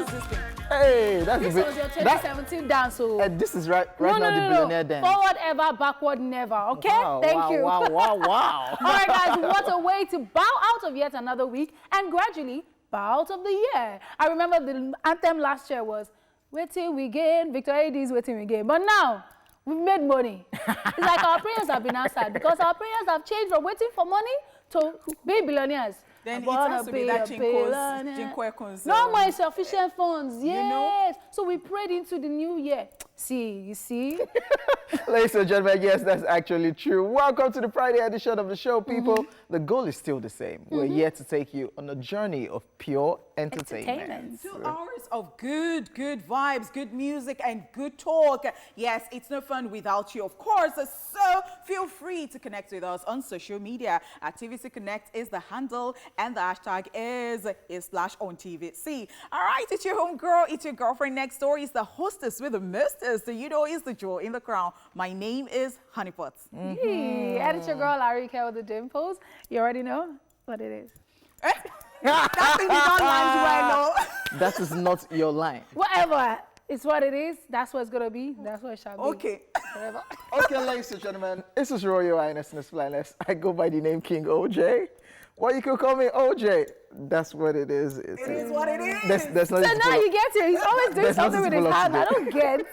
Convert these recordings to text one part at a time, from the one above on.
is this thing? Hey, that's This a bit. was your 2017 dance, so. This is right now the billionaire dance. Forward ever, backward never. Okay, Wow, thank you. Wow. All right, guys, what a way to bow out of yet another week and gradually bow out of the year. I remember the anthem last year was "Waiting we gain," Victor AD's "Waiting we gain," but now we've made money. It's like our prayers have been answered because our prayers have changed from waiting for money to being billionaires. Then it has to be that Jinko. No more insufficient funds. Yes. You know? So we prayed into the new year. See, you see? Ladies and gentlemen, yes, that's actually true. Welcome to the Friday edition of the show, people. The goal is still the same. We're here to take you on a journey of pure entertainment. 2 hours of good vibes, good music, and good talk. Yes, it's no fun without you, of course. So feel free to connect with us on social media. Activity Connect is the handle, and the hashtag is /OnTVC. All right, it's your home girl, it's your girlfriend next door, it's the hostess with the mostest. So you know, it's the jewel in the crown. My name is Honeypot. And it's your girl, Arika with the dimples. You already know what it is. That thing is not land well, no. That is not your line. Whatever. It's what it is. That's what it's going to be. That's what it shall be. Okay. Whatever. Okay, ladies and gentlemen, this is Royal Highness and His Flyness. I go by the name King OJ. Well, you could call me OJ. That's what it is. It is what it is. There's no So now you get it. He's always doing something with his hand. I don't get.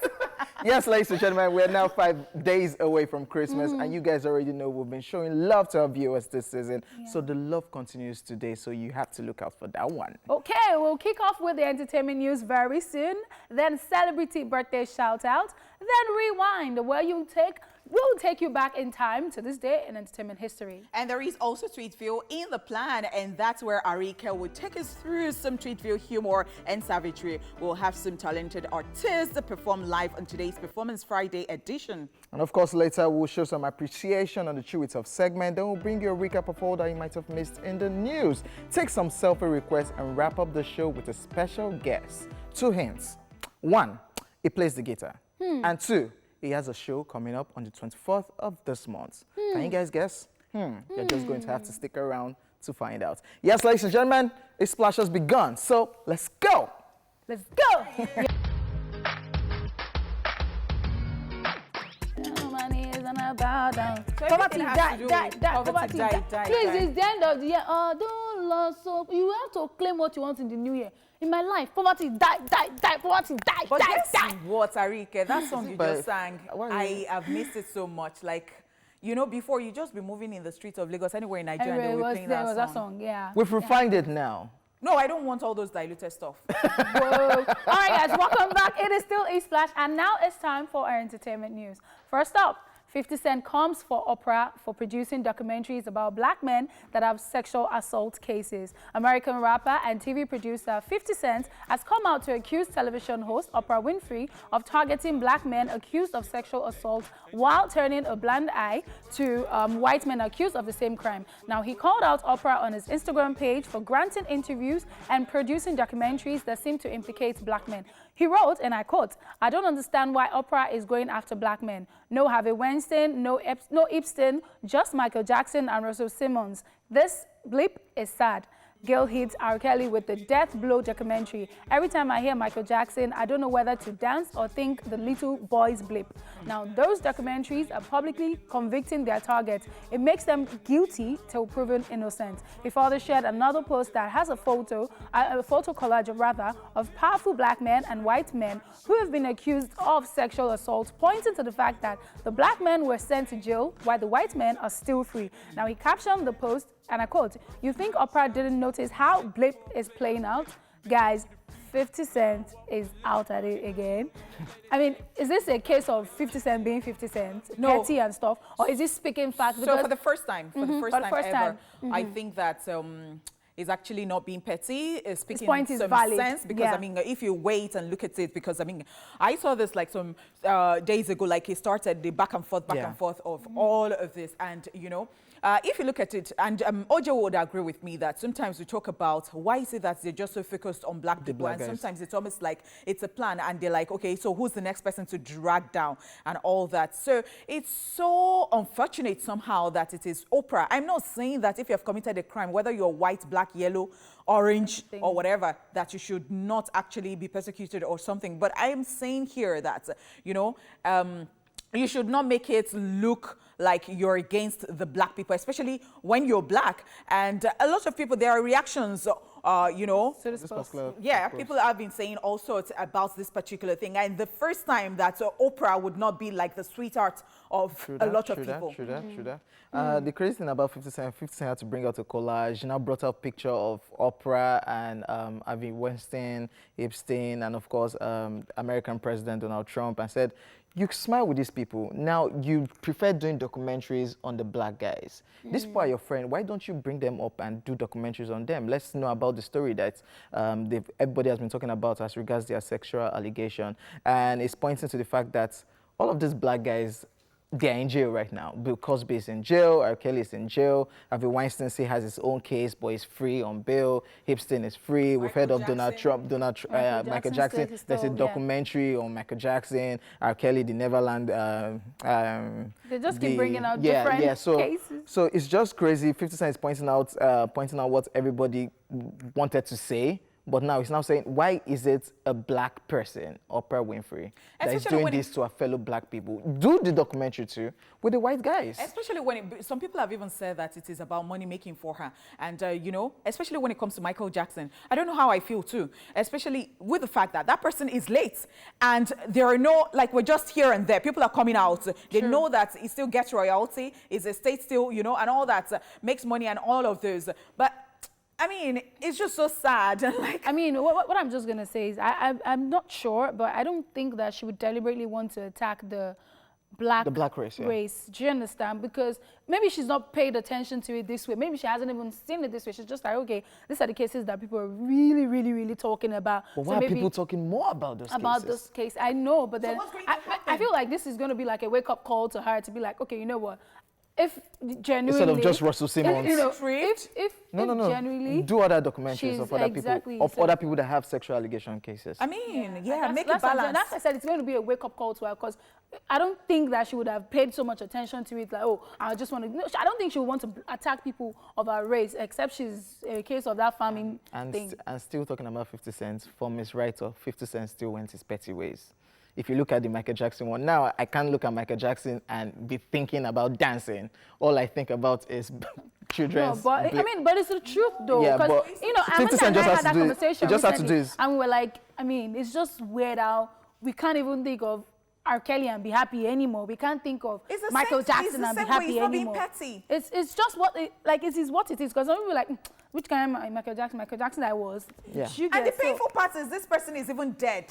Yes, ladies and gentlemen, we're now 5 days away from Christmas, and you guys already know we've been showing love to our viewers this season. Yeah. So the love continues today, so you have to look out for that one. Okay, we'll kick off with the entertainment news very soon, then celebrity birthday shout out, then rewind, where we'll take you back in time to this day in entertainment history. And there is also Tweet View in the plan, and that's where Arika will take us through some Tweet View humor and savagery. We'll have some talented artists perform live on today's Performance Friday edition. And of course, later we'll show some appreciation on the Chew It Off segment. Then we'll bring you a recap of all that you might have missed in the news. Take some selfie requests and wrap up the show with a special guest. 2 hints. 1, he plays the guitar. And 2, he has a show coming up on the 24th of this month. Can you guys guess? You're just going to have to stick around to find out. Yes, ladies and gentlemen, a splash has begun. So let's go. Let's go. Bow down. Poverty die. Please, it's the end of the year. Oh, don't lose hope. You have to claim what you want in the new year. In my life, poverty die. Poverty die. But guess what, Arika? That song you just sang, I have missed it so much. Like, you know, before you just be moving in the streets of Lagos, anywhere in Nigeria, and they were playing that song. Yeah. We've refined it now. No, I don't want all those diluted stuff. Whoa. All right, guys, welcome back. It is still a splash, and now it's time for our entertainment news. First up, 50 Cent comes for Oprah for producing documentaries about black men that have sexual assault cases. American rapper and TV producer 50 Cent has come out to accuse television host Oprah Winfrey of targeting black men accused of sexual assault while turning a blind eye to white men accused of the same crime. Now, he called out Oprah on his Instagram page for granting interviews and producing documentaries that seem to implicate black men. He wrote, and I quote, "I don't understand why Oprah is going after black men. No Harvey Weinstein, no Epstein, just Michael Jackson and Russell Simmons. This blip is sad." Gil hits R. Kelly with the Death Blow documentary. "Every time I hear Michael Jackson, I don't know whether to dance or think the little boy's blip." Now, those documentaries are publicly convicting their targets. It makes them guilty till proven innocent. He further shared another post that has a photo collage rather, of powerful black men and white men who have been accused of sexual assault, pointing to the fact that the black men were sent to jail while the white men are still free. Now, he captioned the post, and I quote, "You think Oprah didn't notice how blip is playing out? Guys, 50 Cent is out at it again." I mean, is this a case of 50 Cent being 50 Cent, petty and stuff, or is this speaking facts? So for the first time, ever, I think that is actually not being petty, is speaking some sense, because I mean, if you wait and look at it, because I mean, I saw this like some days ago, like he started the back and forth of all of this, and you know, if you look at it, and Ojo would agree with me that sometimes we talk about why is it that they're just so focused on black people, black and guys. sometimes it's almost like it's a plan, and they're like, okay, so who's the next person to drag down and all that. So it's so unfortunate somehow that it is Oprah. I'm not saying that if you have committed a crime, whether you're white, black, yellow, orange, or whatever, that you should not actually be persecuted or something. But I am saying here that, you should not make it look like you're against the black people, especially when you're black. And a lot of people, there are reactions, So this post. yeah, people have been saying all sorts about this particular thing. And the first time that Oprah would not be like the sweetheart of a lot of people. True that. The crazy thing about 50 Cent had to bring out a collage. He now brought out a picture of Oprah and Harvey Weinstein, Epstein, and of course, American President Donald Trump, and said, you smile with these people. Now, you prefer doing documentaries on the black guys. These people are your friend. Why don't you bring them up and do documentaries on them? Let's know about the story that everybody has been talking about as regards their sexual allegation. And it's pointing to the fact that all of these black guys, they're in jail right now. Bill Cosby is in jail, R. Kelly is in jail, Harvey Weinstein has his own case, but he's free on bail. Epstein is free. We've heard of Donald Trump, Michael Jackson. There's a documentary on Michael Jackson, R. Kelly, the Neverland. They just keep bringing out different cases. So it's just crazy. 50 Cent is pointing out what everybody wanted to say. But now he's now saying, why is it a black person, Oprah Winfrey, that is doing this to our fellow black people? Do the documentary too with the white guys. Especially when some people have even said that it is about money making for her. And, especially when it comes to Michael Jackson, I don't know how I feel too, especially with the fact that that person is late. And there are no, like, we're just here and there. People are coming out. They know that he still gets royalty, his estate still, and all that makes money and all of those. But I mean, it's just so sad. I mean, what I'm just going to say is I'm not sure, but I don't think that she would deliberately want to attack the black race. Do you understand? Because maybe she's not paid attention to it this way. Maybe she hasn't even seen it this way. She's just like, okay, these are the cases that people are really, really, really talking about. But why are people talking more about those cases? About this case, I know, but then what's going to happen? I feel like this is going to be like a wake-up call to her to be like, okay, you know what? If genuinely, instead of just Russell Simmons, if no, genuinely do other documentaries of other people, other people that have sexual allegation cases. I mean, make it balance. That's why I said it's going to be a wake-up call to her, because I don't think that she would have paid so much attention to it. Like, oh, I just want to. No, I don't think she would want to attack people of her race, except she's a case of that farming thing. And still talking about 50 Cent, from his writer, 50 Cent still went his petty ways. If you look at the Michael Jackson one, now I can't look at Michael Jackson and be thinking about dancing. All I think about is children's. No, but it's the truth though. Yeah, but Amanda and I had that conversation just have to do this. And we were like, it's just weird how we can't even think of R. Kelly and be happy anymore. We can't think of Michael Jackson and be happy anymore. Petty. It's just what it is what it is. Because some people are like, which kind of Michael Jackson I was. Yeah. And the painful part is this person is even dead.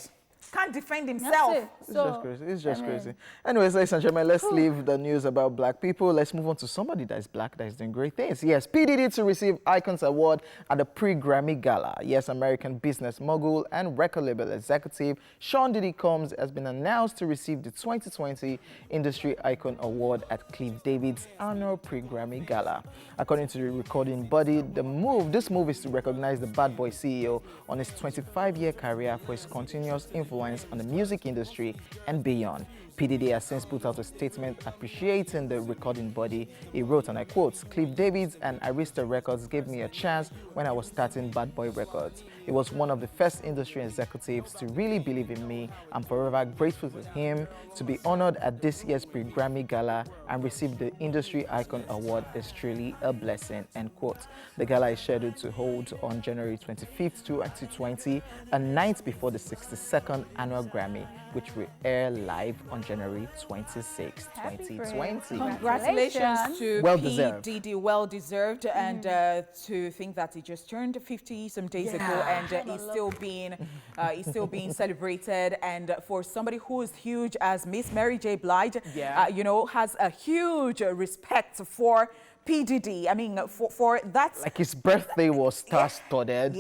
Can't defend himself. It's just crazy. Anyways, ladies and gentlemen, let's leave the news about black people. Let's move on to somebody that is black that is doing great things. Yes, P. Diddy to receive Icons Award at the Pre-Grammy Gala. Yes, American business mogul and record label executive Sean Diddy Combs has been announced to receive the 2020 Industry Icon Award at Clive David's annual Pre-Grammy Gala. According to the recording body, this move is to recognize the Bad Boy CEO on his 25-year career for his continuous influence on the music industry and beyond. P. Diddy has since put out a statement appreciating the recording body. He wrote, and I quote, "Clive Davis and Arista Records gave me a chance when I was starting Bad Boy Records. He was one of the first industry executives to really believe in me. I'm forever grateful to him. To be honored at this year's Pre-Grammy Gala and receive the Industry Icon Award is truly a blessing," end quote. The gala is scheduled to hold on January 25th, 2020, a night before the 62nd annual Grammy, which will air live on January 26, 2020. Congratulations to P. Diddy, well deserved, and to think that he just turned 50 some days ago, and he's still being celebrated. And for somebody who is huge as Miss Mary J. Blige, has a huge respect for P. Diddy. I mean, for that. Like his birthday was star-studded.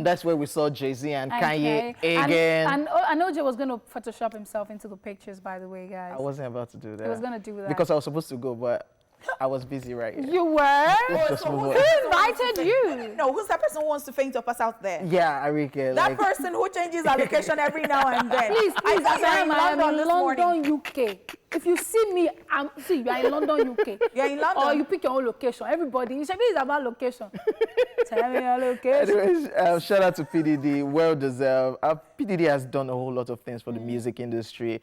That's where we saw Jay-Z and Kanye again. And OJ was going to Photoshop himself into the pictures, by the way, guys. I wasn't about to do that. He was going to do that. Because I was supposed to go, but I was busy, right? Yeah. You were? Let's just move on. Who invited you? No, who's that person who wants to faint or pass out there? Yeah, Arike. That Like, person who changes her location every now and then. Please, I thought you were in I'm London this morning. London, UK. If you see me, you are in London, UK. You're in London? Or you pick your own location. Everybody, it's about location. Tell me your location. anyways, shout out to PDD, well deserved. PDD has done a whole lot of things for the music industry.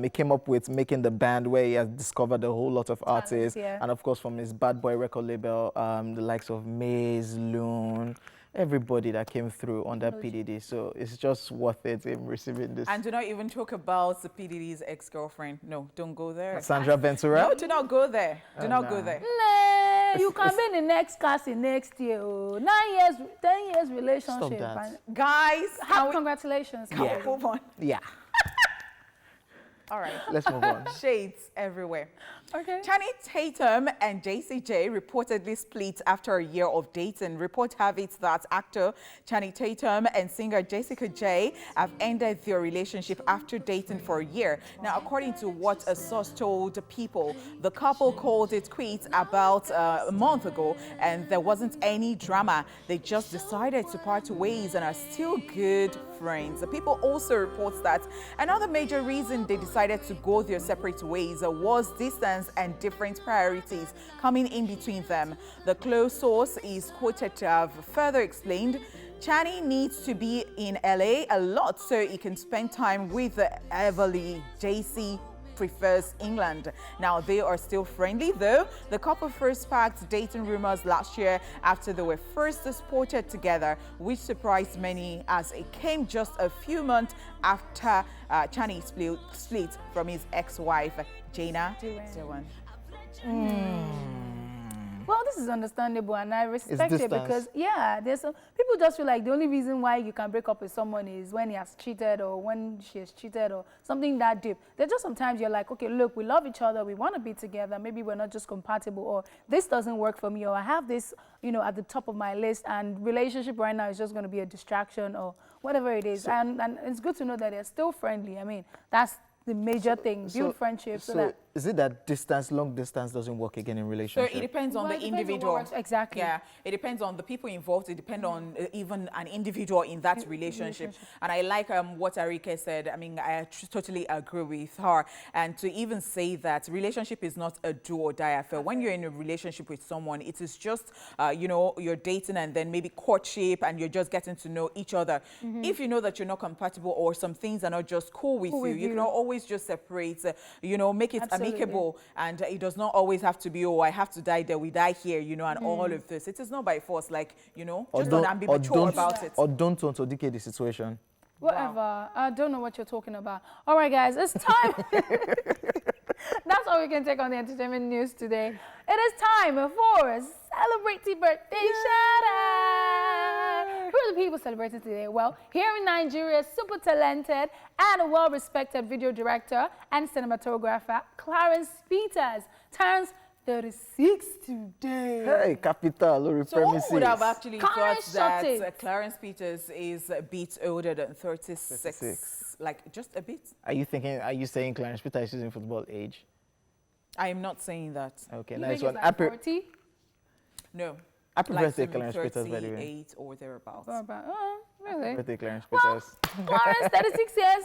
He came up with making the band where he has discovered a whole lot of artists. Yeah. And of course, from his Bad Boy record label, the likes of Maze, Loon, everybody that came through under PDD. So it's just worth it him receiving this. And do not even talk about the PDD's ex-girlfriend. No, don't go there. Sandra Ventura? No, do not go there. Do not go nah. there. Nah, you can be in the next casting next year. 9 years, 10 years relationship. Stop that. Guys, Congratulations. can we move on? Yeah. All right. Let's move on. Shades everywhere. Okay. Channing Tatum and JCJ reportedly split after a year of dating. Reports have it that actor Channing Tatum and singer Jessica J have ended their relationship after dating for a year. Now, according to what a source told People, the couple called it quits about a month ago, and there wasn't any drama. They just decided to part ways and are still good friends. The People also reports that another major reason they decided to go their separate ways was distance and different priorities coming in between them. The close source is quoted to have further explained, Channing needs to be in LA a lot so he can spend time with Everly. JC prefers England. Now, they are still friendly though. The couple first sparked dating rumors last year after they were first spotted together, which surprised many as it came just a few months after Channing split from his ex-wife, Jana Dewan. Well, this is understandable, and I respect it distance. because, yeah, there's some people just feel like the only reason why you can break up with someone is when he has cheated or when she has cheated or something that deep. There's just sometimes you're like, okay, look, we love each other, we want to be together, maybe we're not just compatible, or this doesn't work for me, or I have this, you know, at the top of my list, and relationship right now is just going to be a distraction or whatever it is. And it's good to know that they're still friendly. I mean, that's the major thing, build friendships so that. Is it that distance, long distance doesn't work again in So relationship? it depends on Well, the it depends on what individual. works. Exactly. Yeah, it depends on the people involved. It depends on even an individual in that relationship. And I like what Arike said. I mean, I totally agree with her. And to even say that relationship is not a do or die affair. When you're in a relationship with someone, it is just, you know, you're dating and then maybe courtship and you're just getting to know each other. If you know that you're not compatible or some things are not just cool with you, you can always just separate, you know, make it amicable. And it does not always have to be, oh, I have to die there, we die here, you know, and all of this. It is not by force, like, you know, just don't be mature about it. Or don't want to dictate the situation. Whatever. I don't know what you're talking about. All right, guys, it's time. That's all we can take on the entertainment news today. It is time for Celebrity Birthday Shout-Out. Who are the people celebrating today? Well, here in Nigeria, super talented and well-respected video director and cinematographer Clarence Peters turns 36 today. Hey, capital, Lori So who premises. would have actually Clarence thought that shot Clarence Peters is a bit older than 36? 36. Like, just a bit? Are you saying Clarence Peter is using football age? I am not saying that. Okay, You nice think one. it's like 40? No. Happy Like birthday, maybe Clarence Peters, by the way. 38 or thereabouts. Really? Birthday, Clarence Well, Peters. Clarence, 36 years.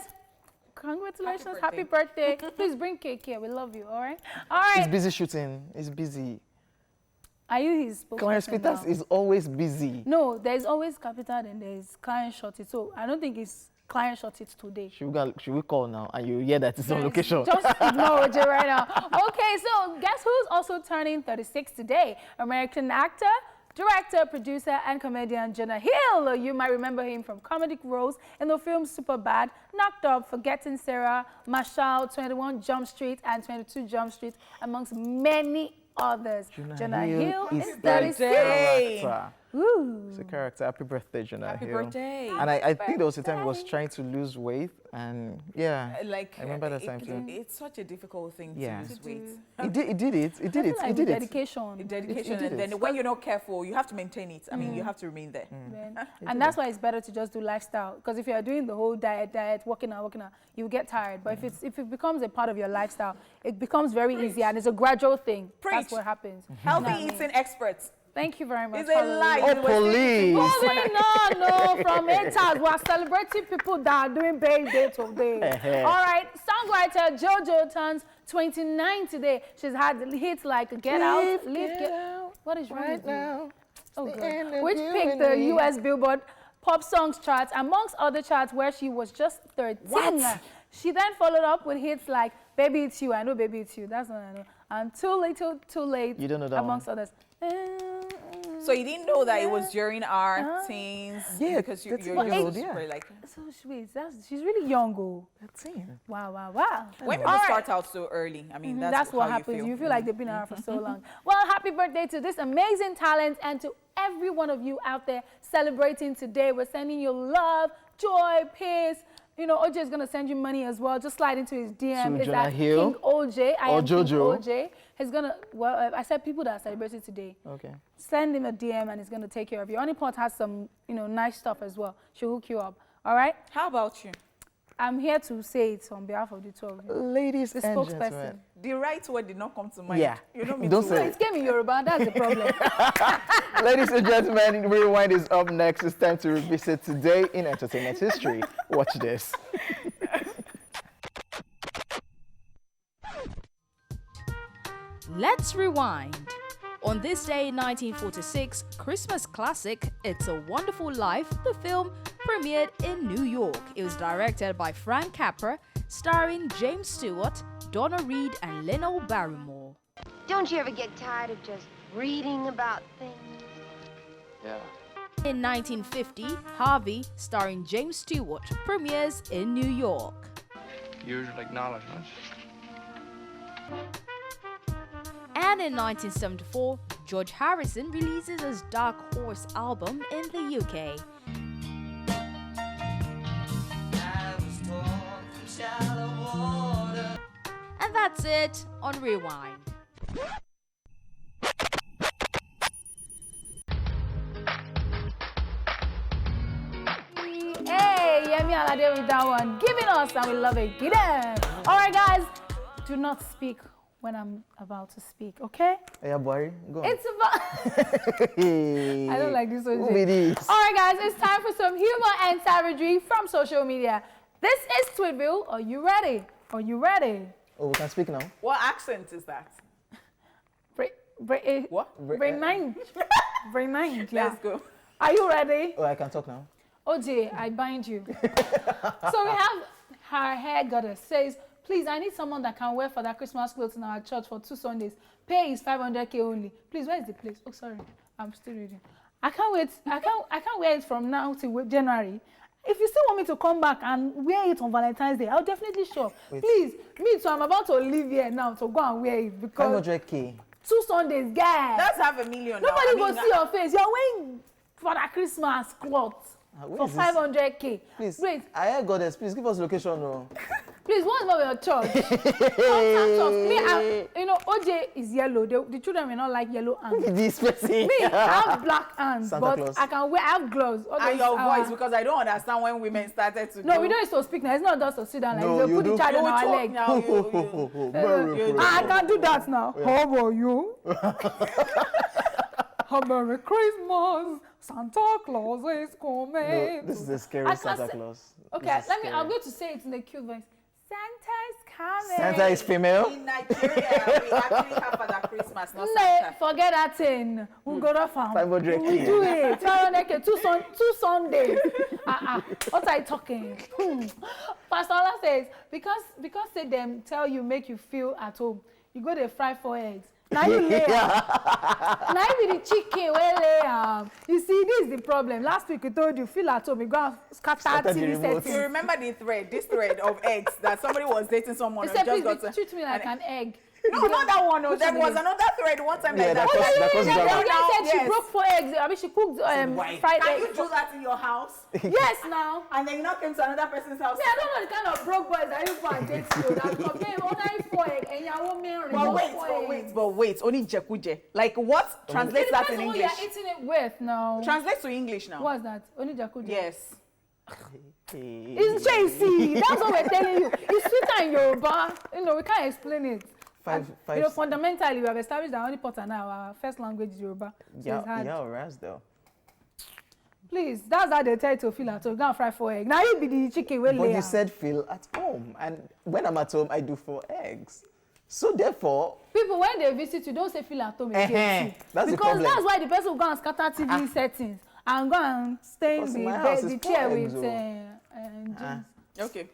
Congratulations. Happy Happy birthday. Please bring cake here. We love you, all right? All He's right. busy shooting. He's busy. Are you his spokesperson Clarence Peters now? is always busy. No, there's always capital and there's client shot it. So I don't think it's client shot it today. Should we call now and you hear that it's on location? Just ignore it right now. Okay, so guess who's also turning 36 today? American actor, director, producer, and comedian Jonah Hill. You might remember him from comedic roles in the films Superbad, Knocked Up, Forgetting Sarah, Marshall, 21 Jump Street, and 22 Jump Street, amongst many others. Jonah Hill is 36. character. Ooh. It's a character. Happy birthday, Jonah Happy Hill. birthday. And I think there was a time he was trying to lose weight, and yeah, Like I remember that time too. It's such a difficult thing Yeah. to lose weight. He did it. He did it. Like He did it. dedication. Dedication, did and it. then when you're not careful, you have to maintain it. I mean, you have to remain there. And that's why it's better to just do lifestyle. Because if you're doing the whole diet, working out, you get tired. But if it becomes a part of your lifestyle, it becomes very easy, and it's a gradual thing. That's what happens. Healthy eating experts. Thank you very much. It's a lie. Oh, police. Moving on, no, from haters. We're celebrating people that are doing birthday today. All right, songwriter JoJo turns 29 today. She's had hits like Get Out, Live, Get Out. What is wrong with you? Oh, God. Which picked the US Billboard Pop Songs charts, amongst other charts where she was just 13. What? She then followed up with hits like Baby It's You. I know Baby It's You. That's what I know. And Too Little, Too Late. You don't know that amongst others. So you didn't know that it was during our teens? Yeah, because you're 13 young. years old, So yeah. like, So sweet. She's really young, oh. 13. Wow. when people start out so early, I mean, that's what how happens. You feel, like they've been around for so long. Well, happy birthday to this amazing talent and to every one of you out there celebrating today. We're sending you love, joy, peace. You know, OJ is going to send you money as well. Just slide into his DM. To It's Jonah at Hill? King OJ. I Or am King Jojo? OJ. He's going to, well, I said people that are celebrating today. Okay. Send him a DM and he's going to take care of you. Honeypot has some, nice stuff as well. She'll hook you up. All right? How about you? I'm here to say it on behalf of the two of you. Ladies The and spokesperson. gentlemen. The right word did not come to mind. Yeah. You know me Don't too say well. It came in Yoruba, that's the problem. Ladies and gentlemen, Rewind is up next. It's time to revisit today in entertainment history. Watch this. Let's rewind. On this day in 1946, Christmas classic It's a Wonderful Life, the film, premiered in New York. It was directed by Frank Capra, starring James Stewart, Donna Reed, and Leno Barrymore. Don't you ever get tired of just reading about things? Yeah. In 1950, Harvey, starring James Stewart, premieres in New York. Usual acknowledgments. And in 1974, George Harrison releases his Dark Horse album in the UK. And that's it on Rewind. Hey, Yemi Alade with that one. Giving us, and we love it. Get them. All right, guys, do not speak when I'm about to speak, okay? Yeah, boy, go on. It's about... I don't like this one. Who it is? All right, guys, it's time for some humor and savagery from social media. This is Tweetville. Are you ready? Are you ready? Oh, we can speak now. What accent is that? What? Brain mind. Brain mind, yeah. Let's go. Are you ready? Oh, I can talk now. OJ, I bind you. So we have her hair goddess says, please, I need someone that can wear for that Christmas clothes in our church for 2 Sundays. Pay is 500K only. Please, where is the place? Oh, sorry, I'm still reading. I can't wait. I can't wear it from now till January. If you still want me to come back and wear it on Valentine's Day, I'll definitely show up. Wait. Please, me too. I'm about to leave here now to go and wear it because 500K. 2 Sundays, guys. That's $500,000 now. Nobody I will mean, see your face. You're wearing for that Christmas clothes Where for is this? 500K. Please, Wait, I heard goddess. Please give us location. No. please, what's about your church? Contact us. Me, OJ is yellow. The children may not like yellow hands. This person. Me, I have black hands, Santa but Claus. I have gloves. All And those, your voice, because I don't understand when women started to No, do. we don't used to speak now. It's not just to sit down like No, this. you Put the do. child You on our talk leg. now. You- I can't do that now. How about you? Merry Christmas. Santa Claus is coming. No, this is the I scary can't Santa say- Claus. Okay, This is I'm scary. going to say it in the cute voice. Santa is coming. Santa is female. In Nigeria, we actually have Father Christmas, not No, Santa. forget that thing. We'll go to farm. 500K. We'll do it. 500K. 2 Sundays. What are you talking? Pastor Allah says, because say them tell you, make you feel at home, you go to fry 4 eggs. Now you lay now you be the chicken where lay You see, this is the problem. Last week we told you, feel at home, you go and scatter Scatter the TV remote. You settings. remember this thread of eggs that somebody was dating someone He and said, just please got treat me like an egg. No, not that one. No, there was another thread one time like that. That caused The drama. girl said she Yes. broke 4 eggs. I mean, she cooked fried Can eggs. you do that in your house? Yes, now. And then you now came to another person's house. I don't know the kind of broke boys that you go and date to. That complain ordering 4 eggs and you won't marry. But wait, only jekuje. Like what translates that in English? You're eating it with now. Translates to English now. What's that? Only jacuzzi. Yes. It's JC. That's what we're telling you. It's sweeter in Yoruba. You know, we can't explain it. Five. You know, fundamentally, we have established that only pot and our first language is Yoruba. So it's hard. Raz though. Please, that's how they tell you to feel at home. Go and fry 4 eggs. Now you be the chicken will But lay. you said feel at home, and when I'm at home, I do 4 eggs. So therefore, People, when they visit you, don't say feel at home again. That's the because problem. that's why the person will go and scatter TV settings and go and stay in Because in my house the it's chair 4 with eggs, jeans. Okay.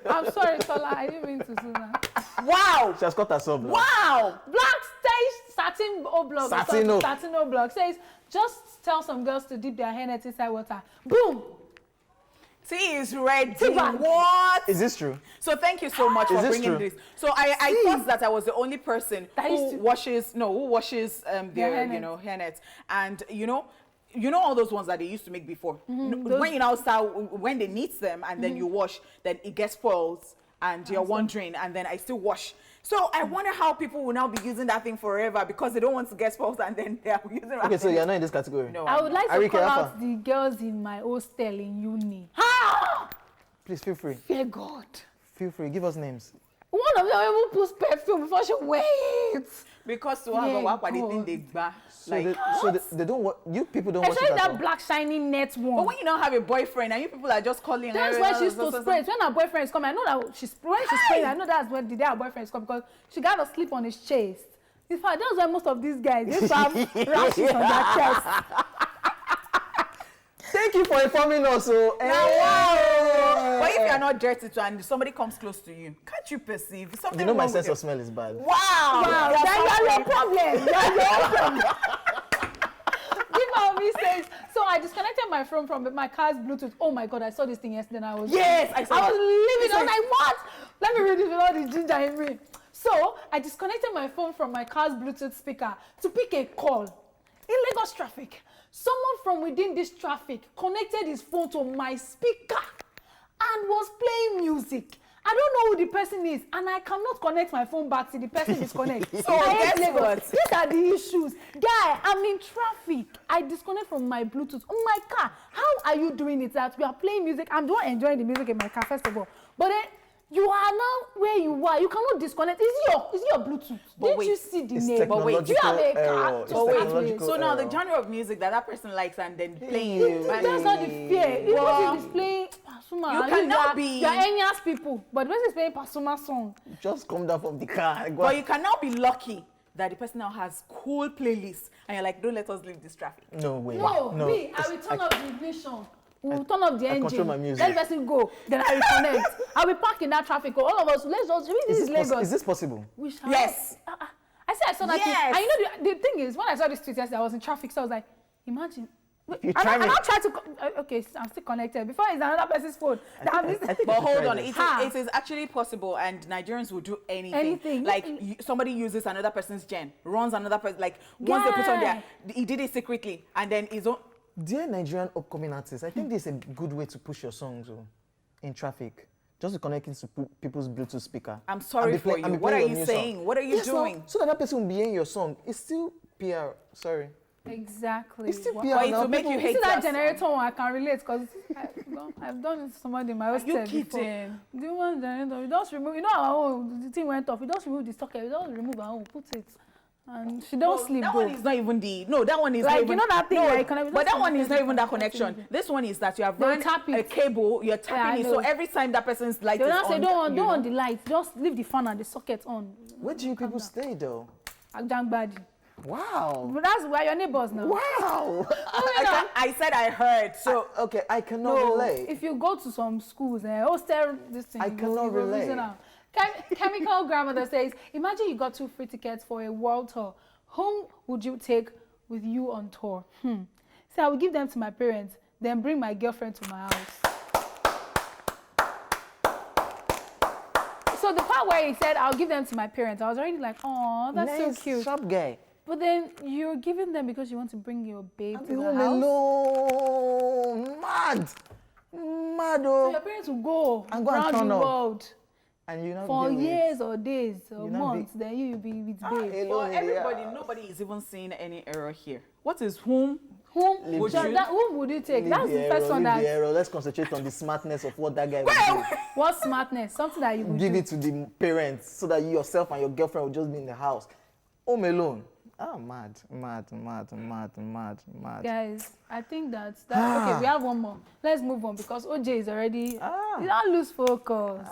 I'm sorry, Tola. I didn't mean to do that. Wow. she has cut herself. Now. Wow. Black stage satin oblong. Satino. Satin oblong says, just tell some girls to dip their hair inside water. Boom. Tea is ready. Bag. What? Is this true? So thank you so much for this bringing true? this. So I thought that I was the only person That used who to- washes their hairnets. hairnets, and you know all those ones that they used to make before. When you now start, when they knit them and then you wash, then it gets spoiled and you're wondering, and then I still wash. So I wonder how people will now be using that thing forever because they don't want to get spoiled and then they are using it. Okay, so you're not in this category. No, I would like to Arike, call Alpha. out the girls in my hostel in uni. Please feel free. Fear God. Feel free. Give us names. One of them even puts perfume before she waits. because to have a Yeah, work they God. think they gba. So, Like, they don't. You people don't watch Especially it at that all. black shiny net one. but when you don't have a boyfriend and you people are just calling That's her, why she used to spray it. When her boyfriend is coming, I know that when she's spraying, I know that's when the day her boyfriend is coming because she got to sleep on his chest. In fact, that's why most of these guys they used to have rashes on their chest. Thank you for informing us. So, But if you are not dirty too and somebody comes close to you, can't you perceive something? you know my wrong with sense you? of smell is bad. Wow. Wow, That's then so you're your funny. problem. You're your problem. Give me says, so I disconnected my phone from my car's Bluetooth. Oh my God, I saw this thing yesterday and I was Yes, I saw I was it. leaving. I was like, what? Let me read this with all the ginger in me. So I disconnected my phone from my car's Bluetooth speaker to pick a call in Lagos traffic. Someone from within this traffic connected his phone to my speaker and was playing music. I don't know who the person is, and I cannot connect my phone back to the person disconnect. So I hate guess Lagos. what? These are the issues. Guy, I'm in traffic. I disconnect from my Bluetooth on my car. How are you doing it that we are playing music? I'm the one enjoying the music in my car, first of all. But then you are now where you are. You cannot disconnect. Is it your Bluetooth? But Did wait, you see the It's name? But wait, Do you have a technological car? error. It's to start with? technological So now the error. genre of music that person likes and then playing It- That's not the fear. Even Well, if it's playing Pasuma, you and cannot are- be- You are Enya's people, but when it's playing Pasuma song, Just come down from the car. But you can now be lucky that the person now has cool playlists and you're like, don't let us leave this traffic. No way. no, no. me, I will turn off the ignition. We'll turn off the I engine. control my music. Let the person go. Then I will connect. I will park in that traffic. All of us, let's just. This is Lagos. Is this possible? We shall. Yes. I said I saw that Yes. thing. And you know the thing is, when I saw this tweet yesterday, I was in traffic, so I was like, imagine. You And try me. I'll try to. Okay, I'm still connected. Before it's another person's phone. I think But you should hold try on, this. it is actually possible, and Nigerians will do anything. Anything. Like somebody uses another person's gen, runs another person. Like once they put on there, he did it secretly, and then his own. Dear Nigerian upcoming artists, I think this is a good way to push your songs in traffic. Just to connect into people's Bluetooth speaker. I'm sorry for you. What are you saying? What are you doing? So that that person will be hearing your song. It's still PR. Sorry. Exactly. It's still Wow. PR But it now. will make People- you You hate see that us. generator one, I can relate because I've done it to somebody in my hostel you before. kidding? The one generator, we just remove, you know our own, the thing went off, we just remove the socket, we just remove our own, put it. And she don't sleep That though. one is not even the that one is Like, not you even, know that thing no, where you connect- but that one is not just even that connect connection. This one is that you have They'll run tap a it. cable, you're I tapping it, so know. every time that person's light They is will not say, on, don't you know. on the light, just leave the fan and the socket on. Where do you people stay though? Ajangbadi. Wow. But that's where your neighbors now. Wow. I said I heard, so Okay, I cannot No, relate. if you go to some schools, hostel, this thing. I you cannot will relate. reason out. Chemical grandmother says, imagine you got 2 free tickets for a world tour. Whom would you take with you on tour? So I will give them to my parents, then bring my girlfriend to my house. So the part where he said, I'll give them to my parents, I was already like, oh, that's Nice, so cute. sharp guy. But then you're giving them because you want to bring your babe to the Home house. alone. Mad. Mad, So oh. your parents will go And go and around turn the up. world And you know, for years or days or You not months. Then you'll be with babe. For everybody, nobody is even seeing any error here. What is whom? Whom Would so you- whom would you take? That's the first one that. Let's concentrate on the smartness of what that guy will What smartness? Something that you do. would Give do. it to the parents so that you yourself and your girlfriend will just be in the house. Home alone. Ah, mad. Guys, I think that's okay. We have one more. Let's move on because OJ is already. You don't lose focus.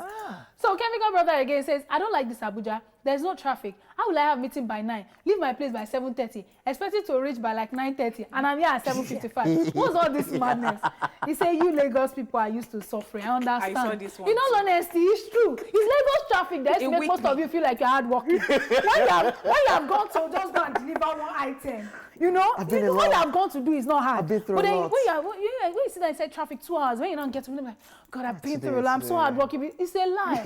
So Chemical Brother again says, I don't like this Abuja. There's no traffic. How will I have meeting by 9? Leave my place by 7:30. Expected to reach by like 9:30, and I'm here at 7:55. What's all this madness? He said, you Lagos people are used to suffering. I understand. I saw this one In all honesty, it's true. It's Lagos traffic that It make weak most of me. you feel like you're hardworking. When you have gone to just go and deliver one item, you know, I've been a what lot. I've gone to do is not hard. I've been through But a then lot. when you see that it said traffic 2 hours, when you don't get to it, I'm like, God, I've been through a today, lot. I'm so today. hardworking. It's a lie.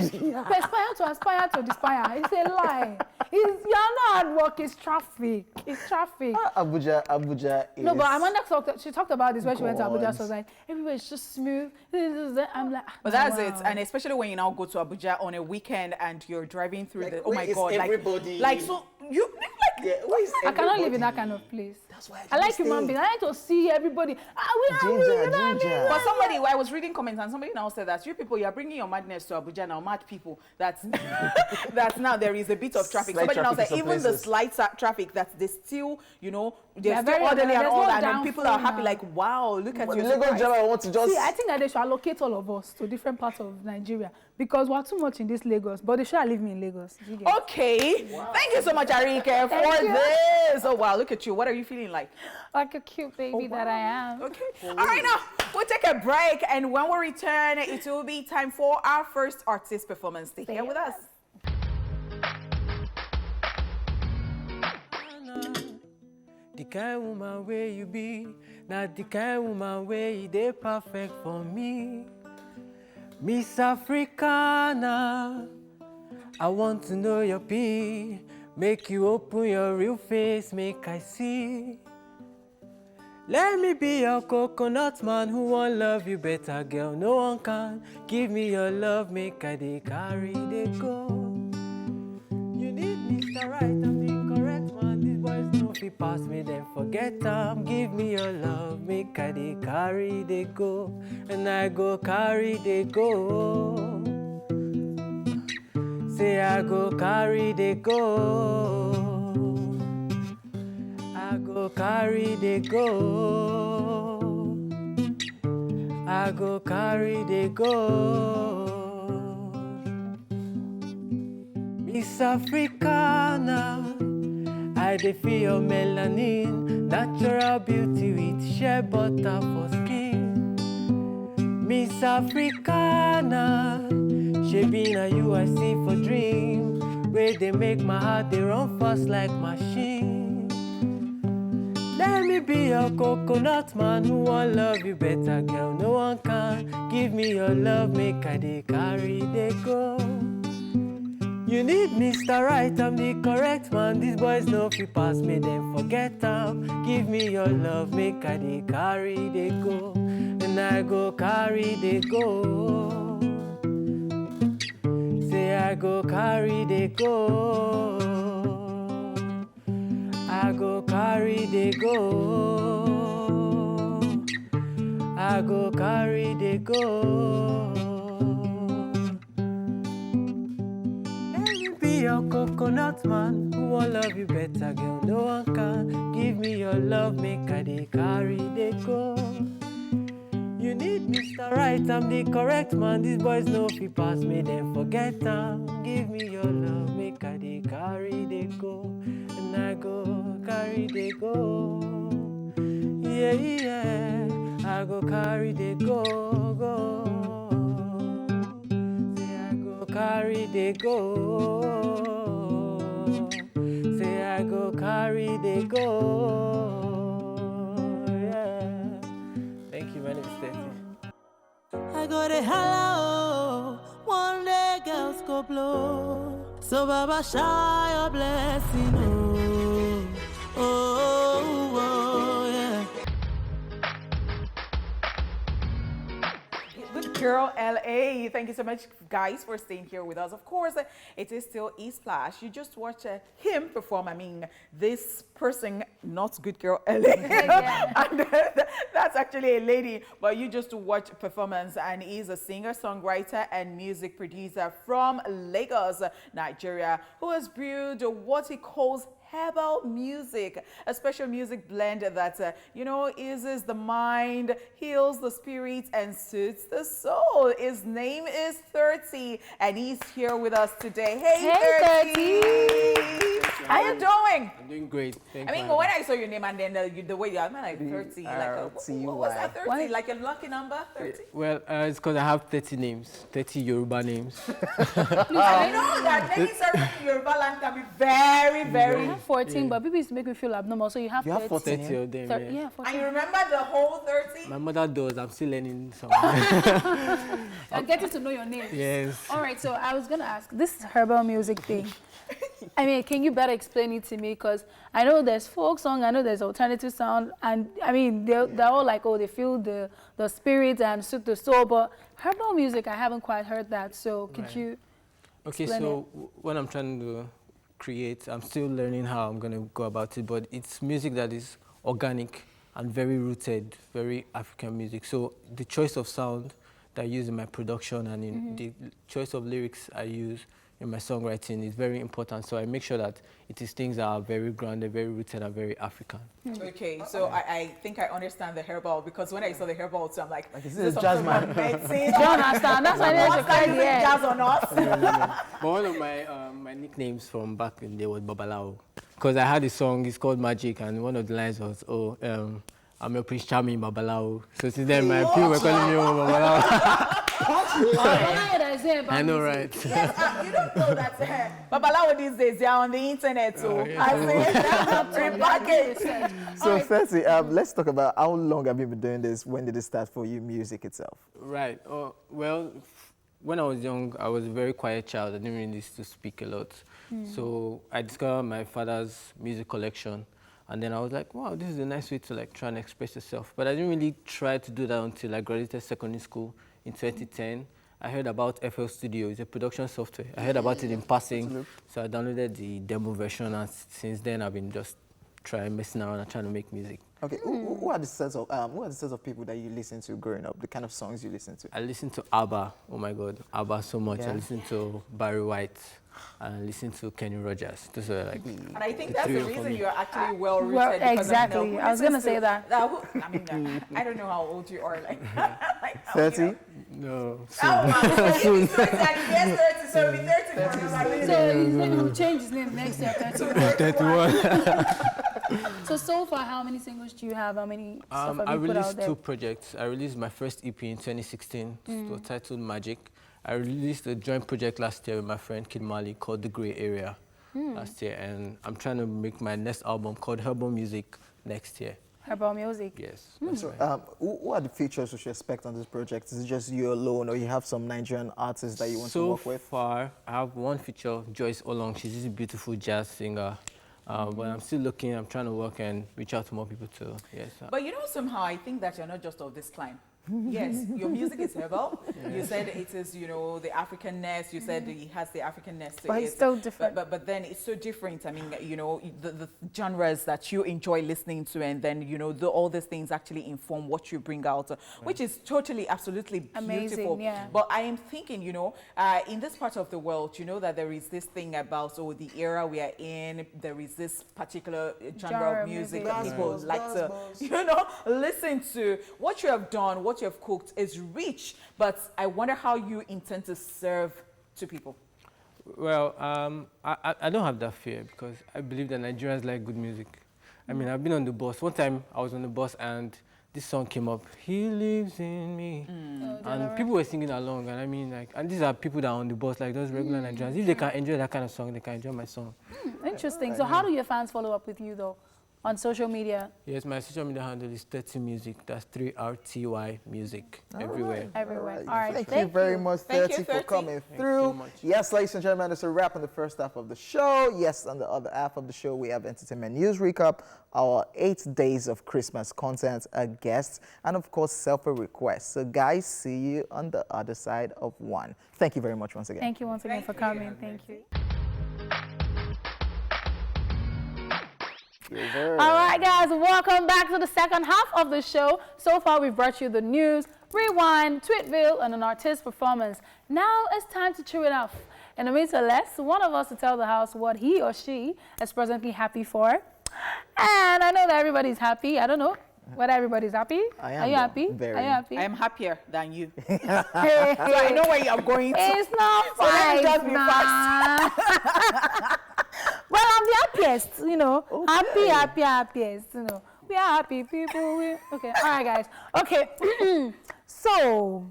Perspire to aspire to aspire. It's a lie. You're not hard work. It's traffic. It's traffic. Abuja is... No, but Amanda talked about this when she went to Abuja. God. So I was like, everywhere's just smooth. I'm like, But that's wow. it, and especially when you now go to Abuja on a weekend and you're driving through the. Oh where my is God! everybody? Like so you like. Yeah, where is I cannot live everybody? in that kind of place. That's why I like stay. human beings. I like to see everybody. Ginger. But somebody, I was reading comments and somebody now said that you people, you're bringing your madness to Abuja now, mad people. That's that's now there is a bit of traffic. Slight Somebody now traffic said in some even the places. slight traffic that they still, you know, they're Yeah, still very orderly and there's all no that, and people are downfall happy now. like, wow, look at But you. the Lagos driver want to just... See, I think that they should allocate all of us to different parts of Nigeria because we're too much in this Lagos. But they should leave me in Lagos. You get it? Okay, thank you so much, Arike, for you. this. Oh wow, look at you. What are you feeling like? Like a cute baby that I am. Okay. All right, now we'll take a break, and when we return, it will be time for our first artist performance. Stay here with us. The kind woman where you be, not the kind woman where you dey perfect for me. Miss Africana, I want to know your P. Make you open your real face, make I see. Let me be your coconut man who won't love you better, girl. No one can give me your love, make I dey carry dey go. You need Mr. Right, I'm the correct man. These boys know if he pass me, then forget them. Give me your love, make I dey carry dey go, and I go carry dey go. Say I go carry dey go. I go carry dey go. I go carry dey go. Miss Africana, I dey feel your melanin, natural beauty with shea butter for skin. Miss Africana, shebi na you I see for dream, where they make my heart they run fast like machine. Let me be your coconut man who won't love you better, girl. No one can give me your love, make I dey carry dey go. You need Mr. Right, I'm the correct man. These boys know if you pass me, then forget them. Give me your love, make I dey carry dey go, and I go carry dey go. Say I go carry dey go. I go carry dey go. I go carry dey go. Let me be your coconut man who won't love you better, girl. No one can give me your love, make I dey carry dey go. You need Mr. Right, I'm the correct man. These boys know if you pass me, then forget them. Give me your love, make I dey carry dey go, and I go carry dey go. Yeah, yeah, I go carry dey go, go. Say I go carry dey go. Say I go carry dey go. Yeah. Thank you, my name is Steffi. I got a hello. One day, girl, just go blow. So Baba, shower your blessing, oh, oh, oh, yeah. Good girl, LA. Thank you so much, guys, for staying here with us. Of course, it is still E-Splash. You just watch him perform. I mean, this person, not good girl, LA. And that's actually a lady, but you just watch performance. And he's a singer, songwriter, and music producer from Lagos, Nigeria, who has brewed what he calls herbal music, a special music blend that, eases the mind, heals the spirit, and soothes the soul. His name is 30, and he's here with us today. Hey, 30! How you doing? I'm doing great. Thank I you. mean, when I saw your name and then the way you're like 30, what was that 30? What? Like a lucky number, 30? Well, it's because I have 30 names, 30 Yoruba names. I know that many certain Yoruba land can be very, very... I have 14, but people used to make me feel abnormal, so you have 30. 30 of them, yeah. Yeah, 14. And you remember the whole 30? My mother does. I'm still learning some. I'm getting to know your name. Yes. All right, so I was going to ask, this herbal music thing, I mean, can you better explain it to me? Because I know there's folk song, I know there's alternative sound, and I mean, they're all like, oh, they feel the spirit and soothe the soul, but herbal music, I haven't quite heard that, so could you Okay, explain so when I'm trying to create, I'm still learning how I'm going to go about it, but it's music that is organic and very rooted, very African music. So the choice of sound that I use in my production and in the choice of lyrics I use in my songwriting is very important. So I make sure that it is things that are very grounded, very rooted, and very African. Okay, so I think I understand the herbal, because when I saw the herbal too, I'm like is this a jazz man? Medicine? Do you understand? That's why there's a Using jazz on us. But one of my nicknames from back in the day was Babalao, because I had a song, it's called Magic, and one of the lines was, I'm your Prince Charming Babalao. So since then, my people were calling me Babalao. I know, right? Yes, you don't know that Babalawo these days, they are on the internet, so I say, prepackaged. So, 30, let's talk about how long have you been doing this? When did it start for you, music itself? Right. Well, when I was young, I was a very quiet child. I didn't really used to speak a lot. So I discovered my father's music collection. And then I was like, wow, this is a nice way to try and express yourself. But I didn't really try to do that until I graduated secondary school in 2010. I heard about FL Studio. It's a production software. I heard about it in passing, so I downloaded the demo version, and since then I've been just messing around and trying to make music. Okay, who are the sets of people that you listen to growing up? The kind of songs you listen to? I listen to ABBA. Oh my God, ABBA so much. Yeah. I listen to Barry White. I listen to Kenny Rogers. Those are And I think that's the three for reason me. you're actually well-rooted. Well, because exactly. I was going to say that. I mean, I don't know how old you are. Like 30? No. Oh, wow. Soon. So it's like, yes, 30, so it'll be 30 for you. So he's going to change his name next year, 31. So far, how many singles do you have? How many stuff have I you put out released there? 2 projects. I released my first EP in 2016, it was titled Magic. I released a joint project last year with my friend Kid Mali called The Grey Area last year, and I'm trying to make my next album called Herbal Music next year. Herbal music. Yes. So, who are the features we should expect on this project? Is it just you alone, or you have some Nigerian artists that you want to work with? So far, I have one feature, Joyce Olong. She's this beautiful jazz singer. But I'm still looking. I'm trying to work and reach out to more people too. Yes. But somehow I think that you're not just of this climb. Yes, your music is herbal. You said it is, the Africanness. You said it has the Africanness to But it. it's still different. But then it's so different. I mean, the genres that you enjoy listening to, and then, all these things actually inform what you bring out, which is totally, absolutely beautiful. Amazing, yeah. But I am thinking, in this part of the world, that there is this thing about, the era we are in, there is this particular genre of music that people like to, listen to. What you have done, what you have cooked is rich, but I wonder how you intend to serve to people. Well, I don't have that fear because I believe that Nigerians like good music. I mean, I've been on the bus. One time I was on the bus and this song came up, He Lives in Me. And people were singing along, and I mean, and these are people that are on the bus, like those regular Nigerians. If they can enjoy that kind of song, they can enjoy my song. Interesting. So how do your fans follow up with you, though? on social media? Yes, my social media handle is 30 Music. That's 3RTY Music everywhere. Everywhere. All right. Thank you very much, Thank 30, you, for 30. coming so through. much. Yes, ladies and gentlemen, it's a wrap on the first half of the show. Yes, on the other half of the show, we have entertainment news recap, our 8 days of Christmas content, a guest, and of course, selfie requests. So, guys, see you on the other side of one. Thank you very much once again. Thank you once again for coming. Thank you. Yes, sir. All right, guys, welcome back to the second half of the show. So far, we've brought you the news, rewind, tweetville, and an artist performance. Now it's time to chew it off. In a minute or less, one of us to tell the house what he or she is presently happy for. And I know that everybody's happy. I don't know whether everybody's happy. I am, Are you though. happy? Very. Are you happy? I am happier than you. Hey, So I know where you're going to. It's not So let me just be fine. Well, I'm the happiest, you know. Okay. Happiest, you know. We are happy people. Okay, all right, guys. Okay, so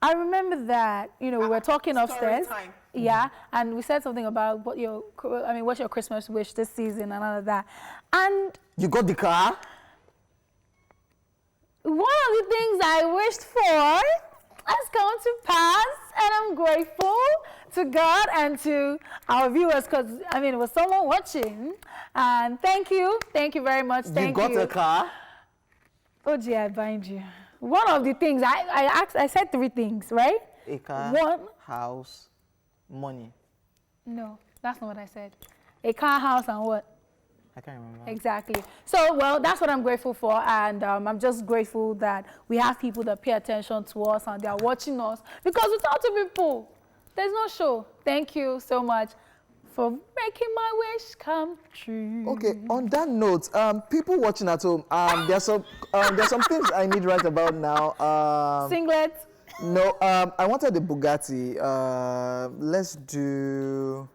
I remember that, you know, we were talking upstairs. time. Yeah, and we said something about what's your Christmas wish this season and all of that. And You got the car? one of the things I wished for has come to pass, and I'm grateful to God and to our viewers, because I mean, it was someone watching. And thank you very much. Thank you. You got a car? Oh, gee, I bind you. One of the things I said 3 things, right? A car, One. house, money. No, that's not what I said. A car, house, and what? I can't remember. Exactly. So, well, that's what I'm grateful for, and I'm just grateful that we have people that pay attention to us and they are watching us, because without the people, there's no show. Thank you so much for making my wish come true. Okay, on that note, people watching at home, there's some things I need right about now. Singlet. No, I wanted the Bugatti. Let's do